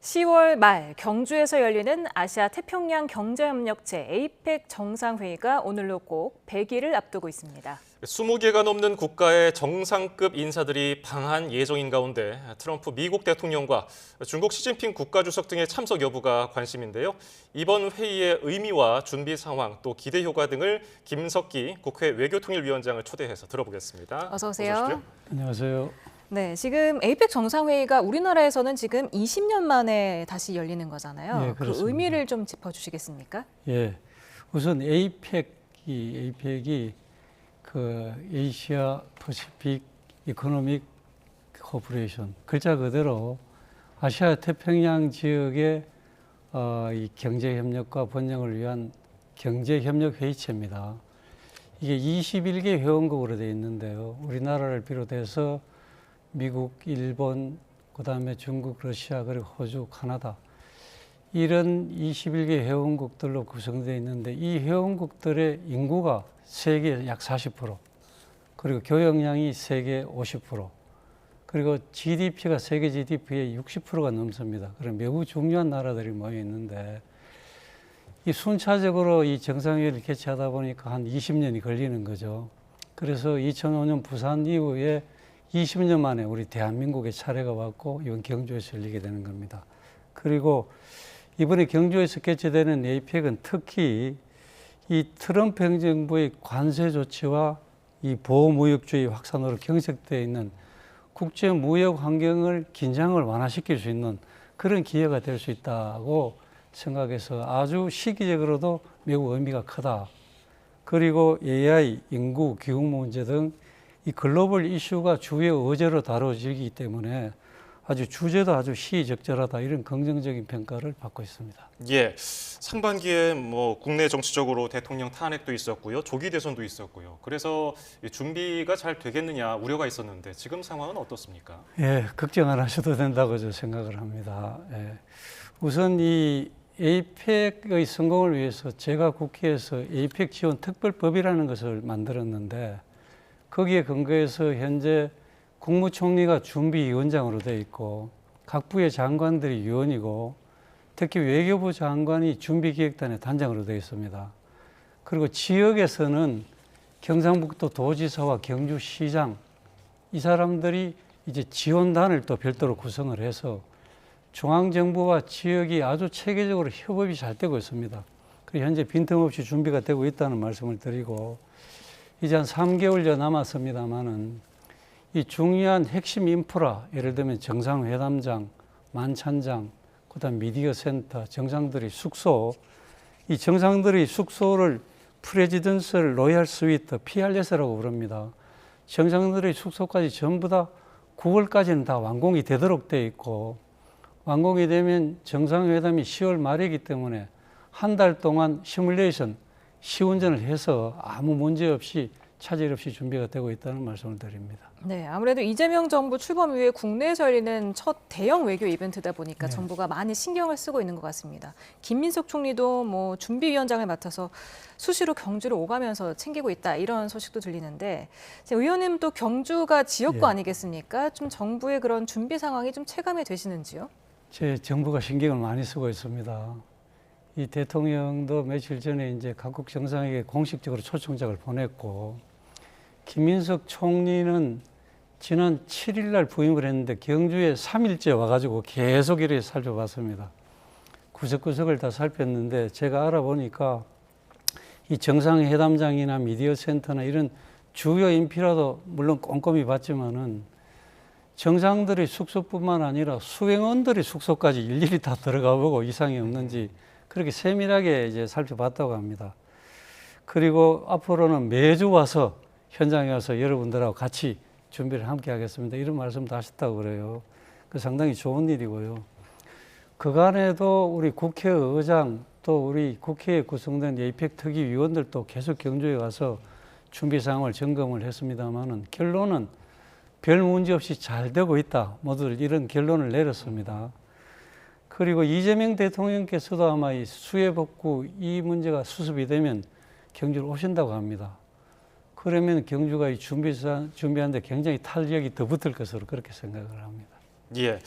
10월 말 경주에서 열리는 아시아 태평양 경제협력체 에이펙 정상회의가 오늘로 꼭 100일을 앞두고 있습니다. 20개가 넘는 국가의 정상급 인사들이 방한 예정인 가운데 트럼프 미국 대통령과 중국 시진핑 국가주석 등의 참석 여부가 관심인데요. 이번 회의의 의미와 준비 상황, 또 기대 효과 등을 김석기 국회 외교통일위원장을 초대해서 들어보겠습니다. 어서 오세요. 어서 오십시오. 안녕하세요. 네, 지금 에이펙 정상회의가 우리나라에서는 지금 20년 만에 다시 열리는 거잖아요. 네, 그 그렇습니다. 의미를 좀 짚어주시겠습니까? 예, 우선 에이펙이 그 에이시아 퍼시픽 이코노믹 코퍼레이션 글자 그대로 아시아 태평양 지역의 이 경제 협력과 번영을 위한 경제 협력 회의체입니다. 이게 21개 회원국으로 되어 있는데요. 우리나라를 비롯해서 미국, 일본, 그다음에 중국, 러시아, 그리고 호주, 카나다 이런 21개 회원국들로 구성되어 있는데 이 회원국들의 인구가 세계 약 40%, 그리고 교역량이 세계 50%, 그리고 GDP가 세계 GDP의 60%가 넘습니다. 그럼 매우 중요한 나라들이 모여 있는데 이 순차적으로 이 정상회의를 개최하다 보니까 한 20년이 걸리는 거죠. 그래서 2005년 부산 이후에 20년 만에 우리 대한민국의 차례가 왔고 이번 경주에서 열리게 되는 겁니다. 그리고 이번에 경주에서 개최되는 에이펙은 특히 이 트럼프 행정부의 관세 조치와 이 보호무역주의 확산으로 경색되어 있는 국제 무역 환경을 긴장을 완화시킬 수 있는 그런 기회가 될 수 있다고 생각해서 아주 시기적으로도 매우 의미가 크다. 그리고 AI, 인구, 기후 문제 등 이 글로벌 이슈가 주요 어제로 다뤄지기 때문에 주제도 아주 시의적절하다, 이런 긍정적인 평가를 받고 있습니다. 예, 상반기에 국내 정치적으로 대통령 탄핵도 있었고요, 조기 대선도 있었고요. 그래서 준비가 잘 되겠느냐 우려가 있었는데 지금 상황은 어떻습니까? 예, 걱정 안 하셔도 된다고 저 생각을 합니다. 예. 우선 이 에이펙의 성공을 위해서 제가 국회에서 에이펙 지원 특별법이라는 것을 만들었는데 거기에 근거해서 현재 국무총리가 준비위원장으로 되어 있고 각 부의 장관들이 위원이고 특히 외교부 장관이 준비기획단의 단장으로 되어 있습니다. 그리고 지역에서는 경상북도 도지사와 경주시장 이 사람들이 이제 지원단을 또 별도로 구성을 해서 중앙정부와 지역이 아주 체계적으로 협업이 잘 되고 있습니다. 그리고 현재 빈틈없이 준비가 되고 있다는 말씀을 드리고 이제 한 3개월여 남았습니다만은 이 중요한 핵심 인프라, 예를 들면 정상회담장, 만찬장, 그다음 미디어 센터, 정상들의 숙소, 이 정상들의 숙소를 프레지던셜 로얄 스위트, PRS라고 부릅니다. 정상들의 숙소까지 전부 다 9월까지는 다 완공이 되도록 되어 있고 완공이 되면 정상회담이 10월 말이기 때문에 한 달 동안 시뮬레이션, 시운전을 해서 아무 문제 없이 차질 없이 준비가 되고 있다는 말씀을 드립니다. 네, 아무래도 이재명 정부 출범 이후에 국내에서 열리는 첫 대형 외교 이벤트다 보니까 정부가 많이 신경을 쓰고 있는 것 같습니다. 김민석 총리도 준비위원장을 맡아서 수시로 경주를 오가면서 챙기고 있다, 이런 소식도 들리는데 의원님 또 경주가 지역구 아니겠습니까? 좀 정부의 그런 준비 상황이 좀 체감이 되시는지요? 제 정부가 신경을 많이 쓰고 있습니다. 이 대통령도 며칠 전에 이제 각국 정상에게 공식적으로 초청장을 보냈고 김민석 총리는 지난 7일 날 부임을 했는데 경주에 3일째 와가지고 계속 이렇게 살펴봤습니다. 구석구석을 다 살폈는데 제가 알아보니까 이 정상회담장이나 미디어 센터나 이런 주요 인프라도 물론 꼼꼼히 봤지만은 정상들의 숙소뿐만 아니라 수행원들의 숙소까지 일일이 다 들어가 보고 이상이 없는지 그렇게 세밀하게 이제 살펴봤다고 합니다. 그리고 앞으로는 매주 와서 현장에 와서 여러분들하고 같이 준비를 함께 하겠습니다, 이런 말씀도 하셨다고 그래요. 그 상당히 좋은 일이고요. 그간에도 우리 국회의장 또 우리 국회에 구성된 에이펙 특위위원들도 계속 경주에 가서 준비 상황을 점검을 했습니다만은 결론은 별 문제 없이 잘 되고 있다, 모두들 이런 결론을 내렸습니다. 그리고 이재명 대통령께서도 아마 이 수해복구 이 문제가 수습이 되면 경주를 오신다고 합니다. 그러면 경주가 이 준비하는데 굉장히 탄력이 더 붙을 것으로 그렇게 생각을 합니다. 예.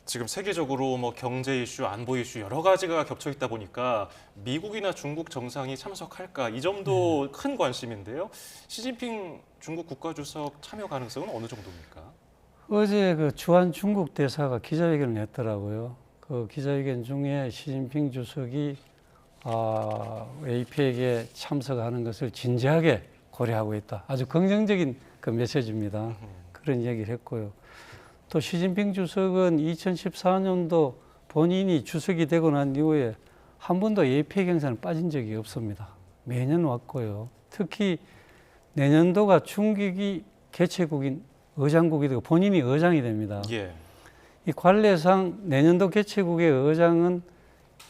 지금 세계적으로 뭐 경제 이슈, 안보 이슈 여러 가지가 겹쳐 있다 보니까 미국이나 중국 정상이 참석할까 이 점도 큰 관심인데요. 시진핑 중국 국가주석 참여 가능성은 어느 정도입니까? 어제 그 주한 중국 대사가 기자회견을 했더라고요. 그 기자회견 중에 시진핑 주석이 APEC에 참석하는 것을 진지하게 고려하고 있다. 아주 긍정적인 그 메시지입니다. 그런 얘기를 했고요. 또 시진핑 주석은 2014년도 본인이 주석이 되고 난 이후에 한 번도 APEC 행사는 빠진 적이 없습니다. 매년 왔고요. 특히 내년도가 중국이 개최국인 의장국이 되고 본인이 의장이 됩니다. 예. 이 관례상 내년도 개최국의 의장은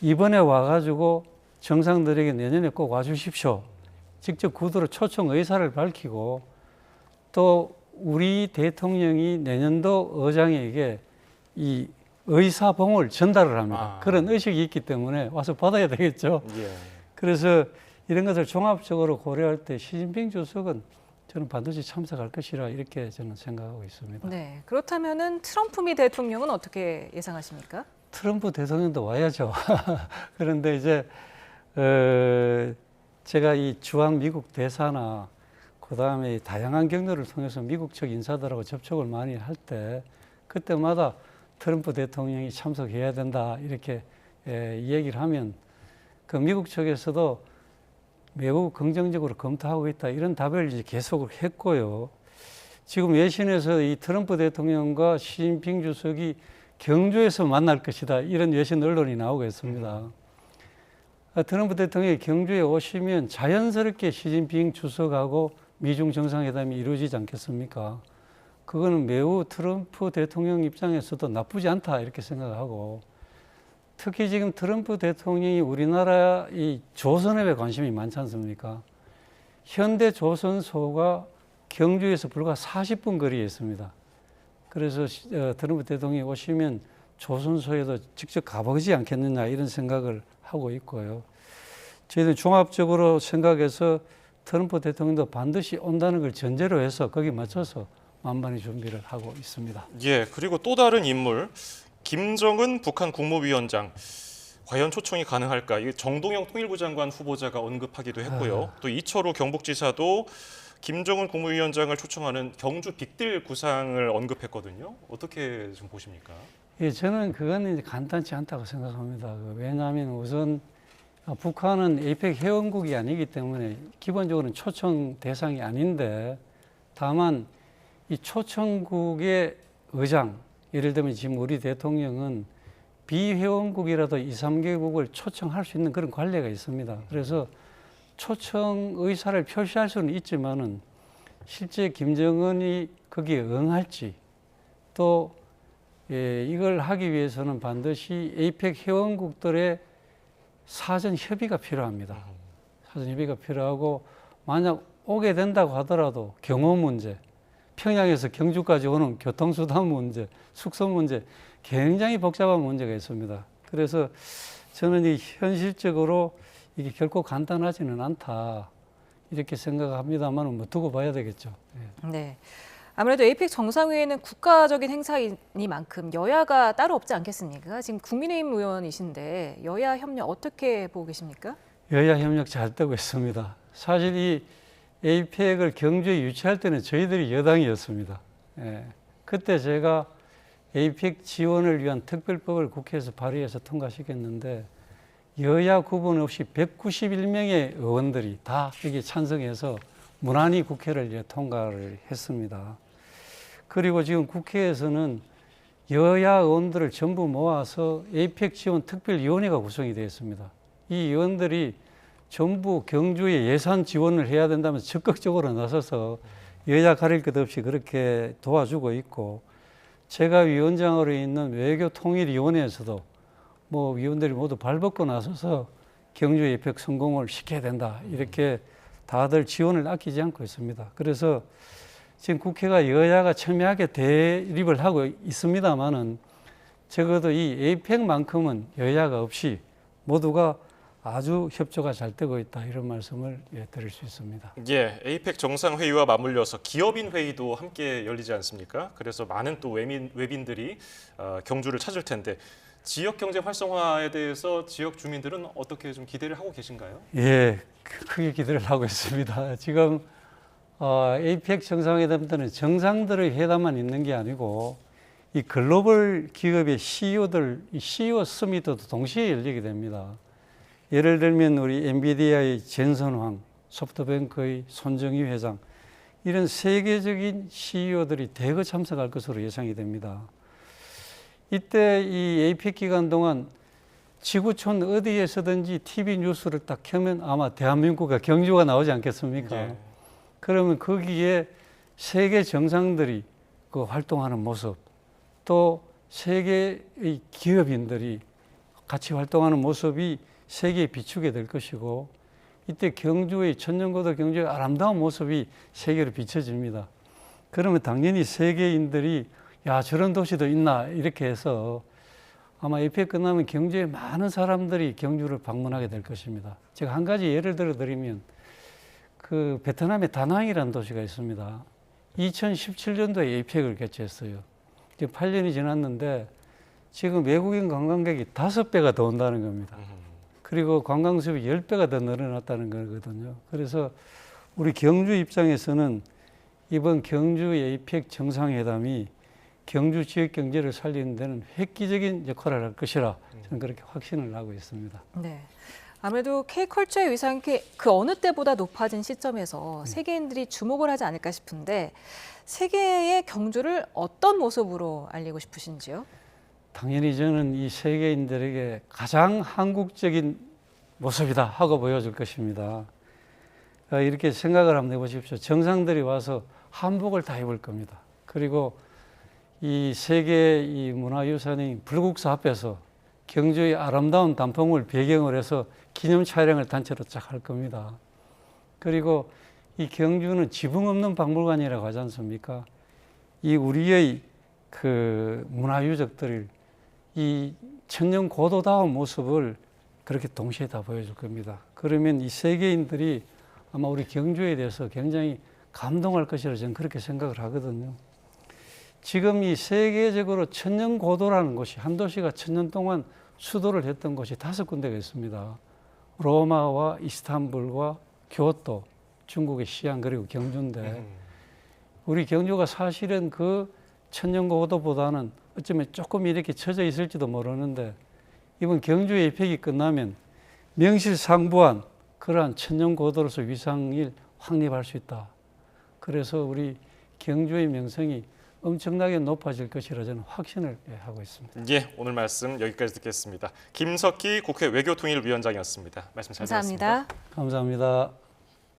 이번에 와가지고 정상들에게 내년에 꼭 와주십시오. 직접 구두로 초청 의사를 밝히고 또 우리 대통령이 내년도 의장에게 이 의사봉을 전달을 합니다. 그런 의식이 있기 때문에 와서 받아야 되겠죠. 예. 그래서 이런 것을 종합적으로 고려할 때 시진핑 주석은 저는 반드시 참석할 것이라 이렇게 저는 생각하고 있습니다. 네, 그렇다면은 트럼프 미 대통령은 어떻게 예상하십니까? 트럼프 대통령도 와야죠. 그런데 이제 제가 이 주한 미국 대사나 그다음에 다양한 경로를 통해서 미국 측 인사들하고 접촉을 많이 할 때 그때마다 트럼프 대통령이 참석해야 된다 이렇게 얘기를 하면 그 미국 측에서도 매우 긍정적으로 검토하고 있다 이런 답을 이제 계속 했고요. 지금 외신에서 이 트럼프 대통령과 시진핑 주석이 경주에서 만날 것이다 이런 외신 언론이 나오고 있습니다. 트럼프 대통령이 경주에 오시면 자연스럽게 시진핑 주석하고 미중 정상회담이 이루어지지 않겠습니까? 그거는 매우 트럼프 대통령 입장에서도 나쁘지 않다 이렇게 생각하고 특히 지금 트럼프 대통령이 우리나라 이 조선업에 관심이 많지 않습니까? 현대 조선소가 경주에서 불과 40분 거리에 있습니다. 그래서 트럼프 대통령이 오시면 조선소에도 직접 가보지 않겠느냐 이런 생각을 하고 있고요. 저희는 종합적으로 생각해서 트럼프 대통령도 반드시 온다는 걸 전제로 해서 거기에 맞춰서 만반의 준비를 하고 있습니다. 예, 그리고 또 다른 인물 김정은 북한 국무위원장 과연 초청이 가능할까? 이 정동영 통일부 장관 후보자가 언급하기도 했고요. 또 이철우 경북지사도 김정은 국무위원장을 초청하는 경주 빅딜 구상을 언급했거든요. 어떻게 좀 보십니까? 예, 저는 그건 이제 간단치 않다고 생각합니다. 왜냐하면 우선 북한은 에이펙 회원국이 아니기 때문에 기본적으로는 초청 대상이 아닌데 다만 이 초청국의 의장, 예를 들면 지금 우리 대통령은 비회원국이라도 2, 3개국을 초청할 수 있는 그런 관례가 있습니다. 그래서 초청 의사를 표시할 수는 있지만은 실제 김정은이 거기에 응할지 또 이걸 하기 위해서는 반드시 에이펙 회원국들의 사전 협의가 필요합니다. 사전 협의가 필요하고 만약 오게 된다고 하더라도 경호 문제, 평양에서 경주까지 오는 교통수단 문제, 숙소 문제 굉장히 복잡한 문제가 있습니다. 그래서 저는 이 현실적으로 이게 결코 간단하지는 않다 이렇게 생각합니다만 뭐 두고 봐야 되겠죠. 네. 아무래도 에이펙 정상회의는 국가적인 행사이니만큼 여야가 따로 없지 않겠습니까? 지금 국민의힘 의원이신데 여야 협력 어떻게 보고 계십니까? 여야 협력 잘 되고 있습니다. 사실 이 에이펙을 경주에 유치할 때는 저희들이 여당이었습니다. 그때 제가 에이펙 지원을 위한 특별법을 국회에서 발의해서 통과시켰는데 여야 구분 없이 191명의 의원들이 다 여기 찬성해서 무난히 국회를 통과를 했습니다. 그리고 지금 국회에서는 여야 의원들을 전부 모아서 에이펙 지원 특별위원회가 구성이 되어 있습니다. 이 의원들이 전부 경주에 예산 지원을 해야 된다면서 적극적으로 나서서 여야 가릴 것 없이 그렇게 도와주고 있고 제가 위원장으로 있는 외교통일위원회에서도 뭐 위원들이 모두 발벗고 나서서 경주 에이펙 성공을 시켜야 된다 이렇게 다들 지원을 아끼지 않고 있습니다. 그래서 지금 국회가 여야가 첨예하게 대립을 하고 있습니다만은 적어도 이 에이펙만큼은 여야가 없이 모두가 아주 협조가 잘 되고 있다 이런 말씀을 드릴 수 있습니다. 예, 에이펙 정상회의와 맞물려서 기업인 회의도 함께 열리지 않습니까? 그래서 많은 또 외빈들이 경주를 찾을 텐데 지역 경제 활성화에 대해서 지역 주민들은 어떻게 좀 기대를 하고 계신가요? 예, 크게 기대를 하고 있습니다. 지금 에이펙 정상회담 때는 정상들의 회담만 있는 게 아니고 이 글로벌 기업의 CEO들, CEO 서밋도 동시에 열리게 됩니다. 예를 들면 우리 엔비디아의 젠슨 황, 소프트뱅크의 손정희 회장 이런 세계적인 CEO들이 대거 참석할 것으로 예상이 됩니다. 이때 이 에이펙 기간 동안 지구촌 어디에서든지 TV 뉴스를 딱 켜면 아마 대한민국과 경주가 나오지 않겠습니까? 예. 그러면 거기에 세계 정상들이 그 활동하는 모습, 또 세계의 기업인들이 같이 활동하는 모습이 세계에 비추게 될 것이고, 이때 경주의 천년고도 경주의 아름다운 모습이 세계로 비춰집니다. 그러면 당연히 세계인들이 야, 저런 도시도 있나 이렇게 해서 아마 에이펙 끝나면 경주에 많은 사람들이 경주를 방문하게 될 것입니다. 제가 한 가지 예를 들어 드리면 그 베트남의 다낭이라는 도시가 있습니다. 2017년도에 에이펙을 개최했어요. 지금 8년이 지났는데 지금 외국인 관광객이 5배가 더 온다는 겁니다. 그리고 관광 수입이 10배가 더 늘어났다는 거거든요. 그래서 우리 경주 입장에서는 이번 경주 에이펙 정상회담이 경주 지역 경제를 살리는 데는 획기적인 역할을 할 것이라 저는 그렇게 확신을 하고 있습니다. 네. 아무래도 K컬처의 위상이 그 어느 때보다 높아진 시점에서 세계인들이 주목을 하지 않을까 싶은데 세계의 경주를 어떤 모습으로 알리고 싶으신지요? 당연히 저는 이 세계인들에게 가장 한국적인 모습이다 하고 보여줄 것입니다. 이렇게 생각을 한번 해보십시오. 정상들이 와서 한복을 다 입을 겁니다. 그리고 이 세계 이 문화유산인 불국사 앞에서 경주의 아름다운 단풍을 배경으로 해서 기념 촬영을 단체로 쫙 할 겁니다. 그리고 이 경주는 지붕 없는 박물관이라고 하지 않습니까? 이 우리의 그 문화유적들을 이 천년 고도다운 모습을 그렇게 동시에 다 보여줄 겁니다. 그러면 이 세계인들이 아마 우리 경주에 대해서 굉장히 감동할 것이라 저는 그렇게 생각을 하거든요. 지금 이 세계적으로 천년 고도라는 곳이 한 도시가 천년 동안 수도를 했던 곳이 5군데가 있습니다. 로마와 이스탄불과 교토, 중국의 시안 그리고 경주인데 우리 경주가 사실은 그 천년 고도보다는 어쩌면 조금 이렇게 처져 있을지도 모르는데 이번 경주 에이펙이 끝나면 명실상부한 그러한 천년 고도로서 위상을 확립할 수 있다. 그래서 우리 경주의 명성이 엄청나게 높아질 것이라 저는 확신을 하고 있습니다. 예, 오늘 말씀 여기까지 듣겠습니다. 김석희 국회 외교통일위원장이었습니다. 말씀 잘 들었습니다. 감사합니다. 감사합니다.